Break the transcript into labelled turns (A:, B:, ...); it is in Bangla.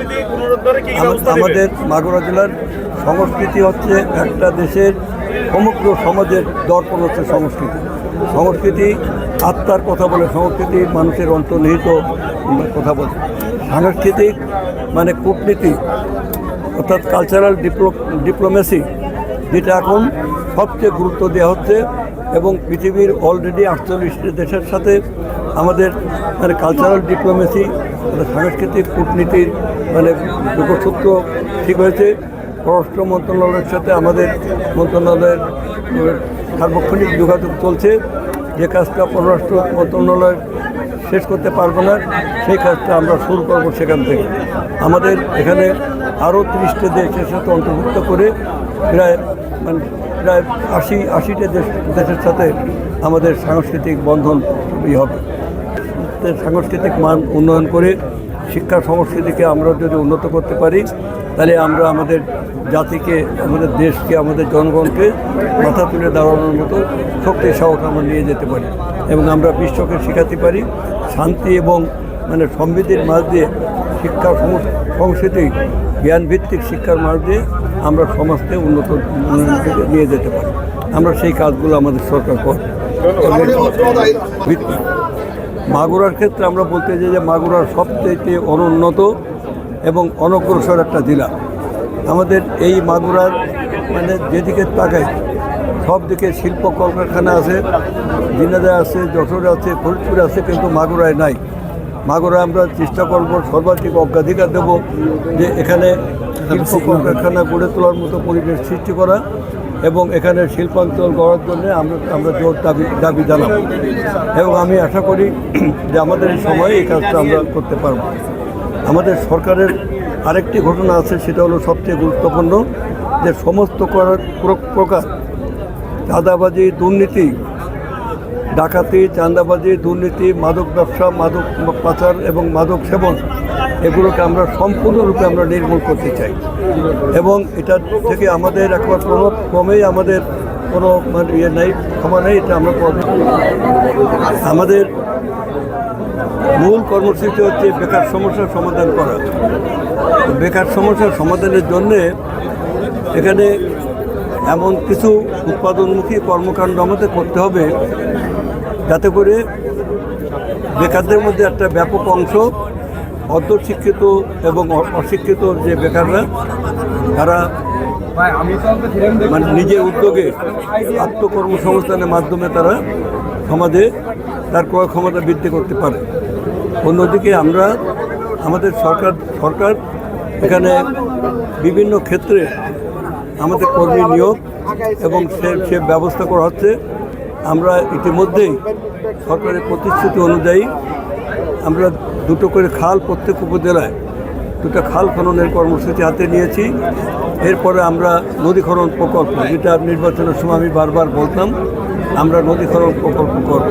A: সংস্কৃতি পুনরুদ্ধারে কি ব্যবস্থা নেবে?
B: আমাদের মাগুরা জেলার সংস্কৃতি হচ্ছে একটা দেশের সমগ্র সমাজের দর্পণ হচ্ছে সংস্কৃতি। সংস্কৃতি আত্মার কথা বলে, সংস্কৃতি মানুষের অন্তর্নিহিত কথা বলে। সাংস্কৃতিক মানে কূটনীতি অর্থাৎ কালচারাল ডিপ্লোমেসি, যেটা এখন সবচেয়ে গুরুত্ব দেওয়া হচ্ছে এবং পৃথিবীর অলরেডি 48টি দেশের সাথে আমাদের মানে কালচারাল ডিপ্লোমেসি সাংস্কৃতিক কূটনীতির মানে যোগসূত্র ঠিক হয়েছে। পররাষ্ট্র মন্ত্রণালয়ের সাথে আমাদের মন্ত্রণালয়ের সার্বক্ষণিক যোগাযোগ চলছে। যে কাজটা পররাষ্ট্র মন্ত্রণালয় শেষ করতে পারবো না, সেই কাজটা আমরা শুরু করব সেখান থেকে। আমাদের এখানে আরও 30টি দেশের সাথে অন্তর্ভুক্ত করে প্রায় 80টি দেশের সাথে আমাদের সাংস্কৃতিক বন্ধন হবে। সাংস্কৃতিক মান উন্নয়ন করে শিক্ষা সংস্কৃতিকে আমরা যদি উন্নত করতে পারি, তাহলে আমরা আমাদের জাতিকে, আমাদের দেশকে, আমাদের জনগণকে মাথা তুলে দাঁড়ানোর মতো শক্তি সাহস আমরা নিয়ে যেতে পারি এবং আমরা বিশ্বকে শেখাতে পারি শান্তি এবং মানে সমৃদ্ধির মাঝ দিয়ে শিক্ষা সংস্কৃতি জ্ঞানভিত্তিক শিক্ষার মাঝ দিয়ে আমরা সমাজকে উন্নত উন্নয়নের দিকে নিয়ে যেতে পারি। আমরা সেই কাজগুলো আমাদের সরকার করে। মাগুরার ক্ষেত্রে আমরা বলতে চাই যে মাগুরার সবচেয়ে অনুন্নত এবং অনগ্রসর একটা জেলা। আমাদের এই মাগুরার মানে যেদিকে তাকাই সব দিকে শিল্প কলকারখানা আছে, দিনাজপুরে আছে, যশোরে আছে, ফরিদপুরে আছে, কিন্তু মাগুরায় নাই। মাগুরায় আমরা চেষ্টা করব, সর্বাধিক অগ্রাধিকার দেব যে এখানে শিল্প কলকারখানা গড়ে তোলার মতো পরিবেশ সৃষ্টি করা এবং এখানে শিল্পাঞ্চল গড়ার জন্য আমরা জোর দাবি জানাব এবং আমি আশা করি যে আমাদের এই সময়ে এই কাজটা আমরা করতে পারব। আমাদের সরকারের আরেকটি ঘটনা আছে, সেটা হলো সবচেয়ে গুরুত্বপূর্ণ, যে সমস্ত প্রকার চাঁদাবাজি, দুর্নীতি, ডাকাতি, চাঁদাবাজি, দুর্নীতি, মাদক ব্যবসা, মাদক পাচার এবং মাদক সেবন, এগুলোকে আমরা সম্পূর্ণরূপে আমরা নির্মূল করতে চাই এবং এটা থেকে আমাদের একবার ক্রমেই আমাদের কোনো ইয়ে নেই, ক্ষমা নেই, এটা আমরা আমাদের মূল কর্মসূচি হচ্ছে বেকার সমস্যার সমাধান করা। বেকার সমস্যার সমাধানের জন্যে এখানে এমন কিছু উৎপাদনমুখী কর্মকাণ্ড আমাদের করতে হবে যাতে করে বেকারদের মধ্যে একটা ব্যাপক অংশ অর্ধশিক্ষিত এবং অশিক্ষিত যে বেকাররা, তারা মানে নিজে উদ্যোগে আত্মকর্মসংস্থানের মাধ্যমে তারা সমাজে তার ক্রয় ক্ষমতা বৃদ্ধি করতে পারে। অন্যদিকে আমরা আমাদের সরকার এখানে বিভিন্ন ক্ষেত্রে আমাদের কর্মী নিয়োগ এবং সে ব্যবস্থা করা হচ্ছে। আমরা ইতিমধ্যেই সরকারের প্রতিশ্রুতি অনুযায়ী আমরা 2টো করে খাল প্রত্যেক উপজেলায় 2টা খাল খননের কর্মসূচি হাতে নিয়েছি। এরপরে আমরা নদী খনন প্রকল্প, যেটা নির্বাচনের সময় আমি বারবার বলতাম, আমরা নদী খনন প্রকল্প করব।